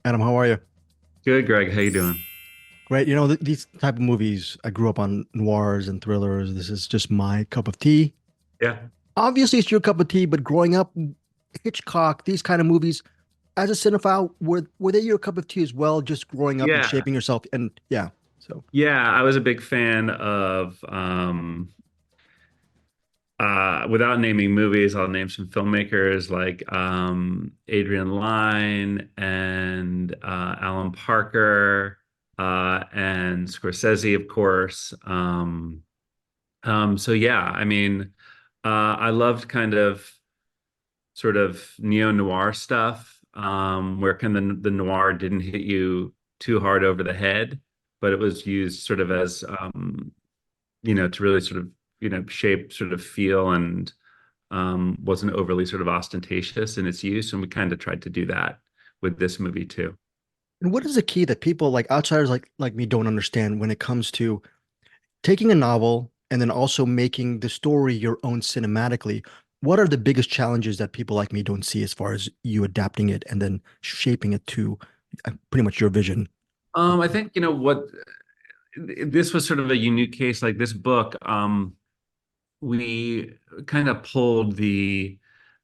Adam, how are you? Good, Greg. How you doing? Great. These type of movies, I grew up on noirs and thrillers. This is just my cup of tea. Yeah. Obviously, it's your cup of tea, but growing up, Hitchcock, these kind of movies, as a cinephile, were they your cup of tea as well, just growing up and Yeah. shaping yourself? And yeah, so Yeah, I was a big fan of without naming movies, I'll name some filmmakers like Adrian Lyne and Alan Parker and Scorsese, of course. So yeah, I mean, I loved kind of sort of neo-noir stuff, where kind of the noir didn't hit you too hard over the head, but it was used sort of as to really sort of, shape sort of feel and wasn't overly sort of ostentatious in its use. And we kind of tried to do that with this movie too. and what is the key that people like outsiders like me don't understand when it comes to taking a novel and then also making the story your own cinematically? What are the biggest challenges that people like me don't see as far as you adapting it and then shaping it to pretty much your vision? I think, what this was sort of a unique case, like this book. We kind of pulled the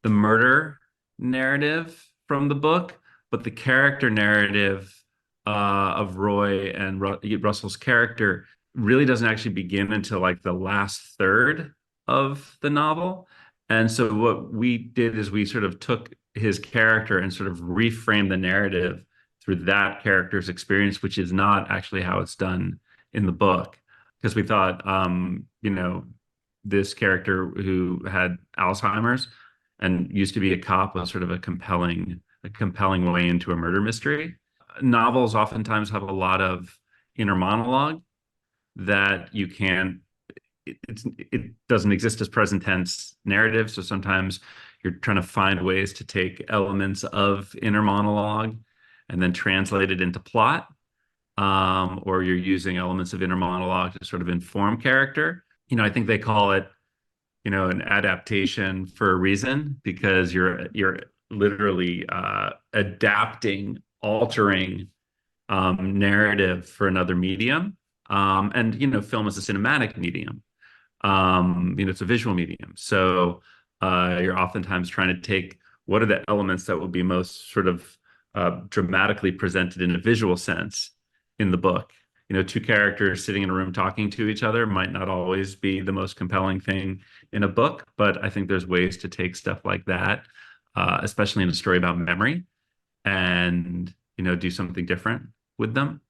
murder narrative from the book, but the character narrative of Roy and Russell's character really doesn't actually begin until like the last third of the novel. And so what we did is we sort of took his character and sort of reframed the narrative through that character's experience, which is not actually how it's done in the book. Because we thought, this character who had Alzheimer's and used to be a cop was sort of a compelling way into a murder mystery. Novels oftentimes have a lot of inner monologue that you can't it doesn't exist as present tense narrative. So sometimes you're trying to find ways to take elements of inner monologue and then translate it into plot, or you're using elements of inner monologue to sort of inform character. I think they call it, an adaptation for a reason because you're literally adapting, altering narrative for another medium. And film is a cinematic medium. It's a visual medium. So you're oftentimes trying to take what are the elements that will be most sort of dramatically presented in a visual sense in the book. Two characters sitting in a room talking to each other might not always be the most compelling thing in a book, but I think there's ways to take stuff like that, especially in a story about memory, and do something different with them.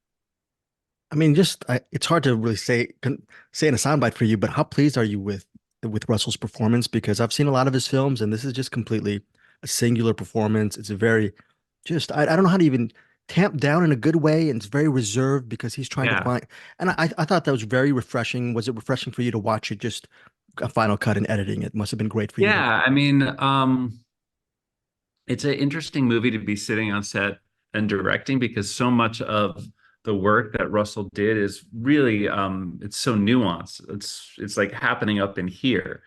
I mean, it's hard to really say in a soundbite for you, but how pleased are you with Russell's performance? Because I've seen a lot of his films, and this is just completely a singular performance. It's a very just I don't know how to even tamp down in a good way, and it's very reserved because he's trying to Yeah. find. And I thought that was very refreshing. Was it refreshing for you to watch it just a final cut and editing? It must have been great for you to. Yeah, I mean, it's an interesting movie to be sitting on set and directing because so much of the work that Russell did is really it's so nuanced. It's like happening up in here.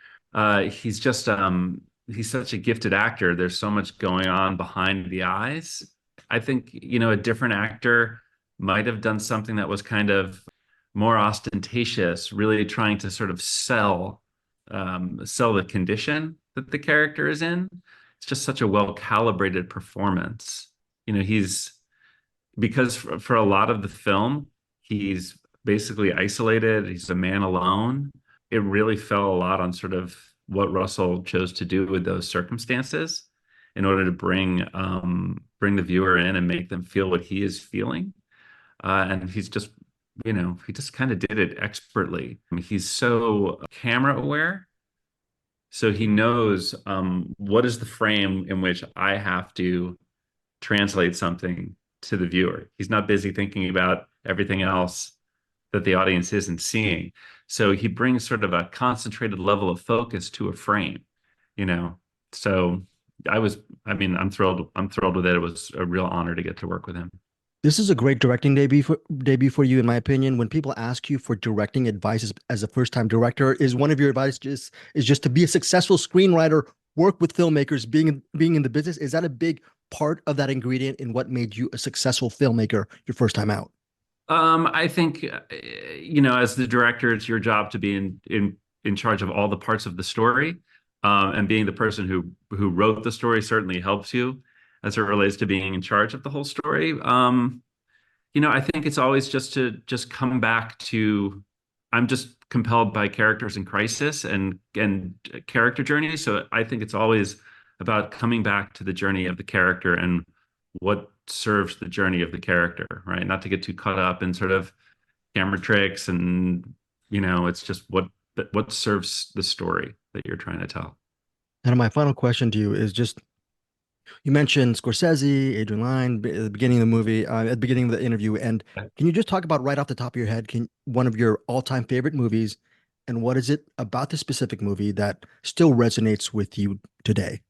He's such a gifted actor. There's so much going on behind the eyes. I think, a different actor might have done something that was kind of more ostentatious, really trying to sort of sell the condition that the character is in. It's just such a well calibrated performance. He's because for a lot of the film, he's basically isolated. He's a man alone. It really fell a lot on sort of what Russell chose to do with those circumstances in order to bring the viewer in and make them feel what he is feeling. And he just kind of did it expertly. I mean, he's so camera aware, so he knows what is the frame in which I have to translate something to the viewer. He's not busy thinking about everything else that the audience isn't seeing. So he brings sort of a concentrated level of focus to a frame, you know. So I mean, I'm thrilled with it. It was a real honor to get to work with him. This is a great directing debut for you, in my opinion. When people ask you for directing advice as a first-time director, is one of your advice just to be a successful screenwriter, work with filmmakers, being in the business? Is that a big part of that ingredient in what made you a successful filmmaker your first time out? I think, as the director, it's your job to be in charge of all the parts of the story. And being the person who wrote the story certainly helps you as it relates to being in charge of the whole story. I think it's always just come back to I'm just compelled by characters in crisis and character journeys. So I think it's always about coming back to the journey of the character and what serves the journey of the character, right? Not to get too caught up in sort of camera tricks and it's just what serves the story that you're trying to tell. And my final question to you is just you mentioned Scorsese, Adrian Lyne at the beginning of the movie, at the beginning of the interview, and can you just talk about right off the top of your head, can one of your all-time favorite movies, and what is it about the specific movie that still resonates with you today?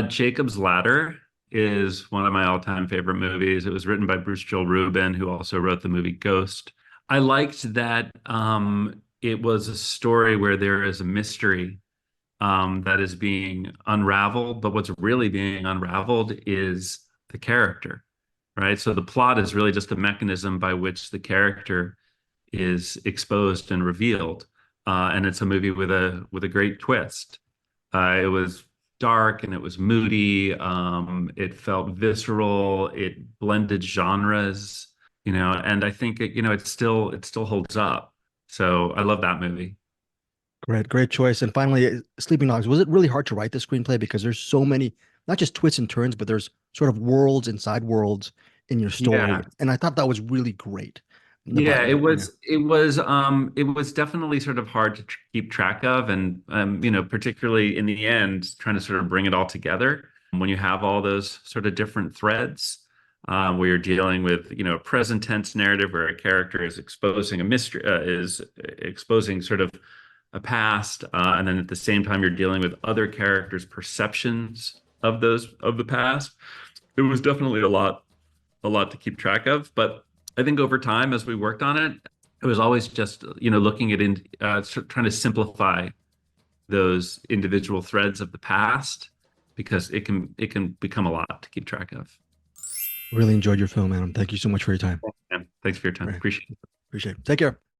Jacob's Ladder is one of my all-time favorite movies. It was written by Bruce Joel Rubin, who also wrote the movie Ghost. I liked that it was a story where there is a mystery that is being unraveled, but what's really being unraveled is the character, right? So the plot is really just a mechanism by which the character is exposed and revealed, and it's a movie with a great twist. It was dark and it was moody. It felt visceral. It blended genres, and I think it still holds up. So I love that movie. Great, great choice. And finally, Sleeping Dogs. Was it really hard to write the screenplay because there's so many, not just twists and turns, but there's sort of worlds inside worlds in your story. Yeah. And I thought that was really great. Yeah, it Yeah. was it was definitely sort of hard to keep track of and particularly in the end trying to sort of bring it all together when you have all those sort of different threads where you're dealing with a present tense narrative where a character is exposing a mystery is exposing sort of a past and then at the same time you're dealing with other characters' perceptions of the past. It was definitely a lot to keep track of. But I think over time, as we worked on it, it was always just, looking at trying to simplify those individual threads of the past because it can become a lot to keep track of. Really enjoyed your film, Adam. Thank you so much for your time. And thanks for your time. Right. Appreciate it. Appreciate it. Take care.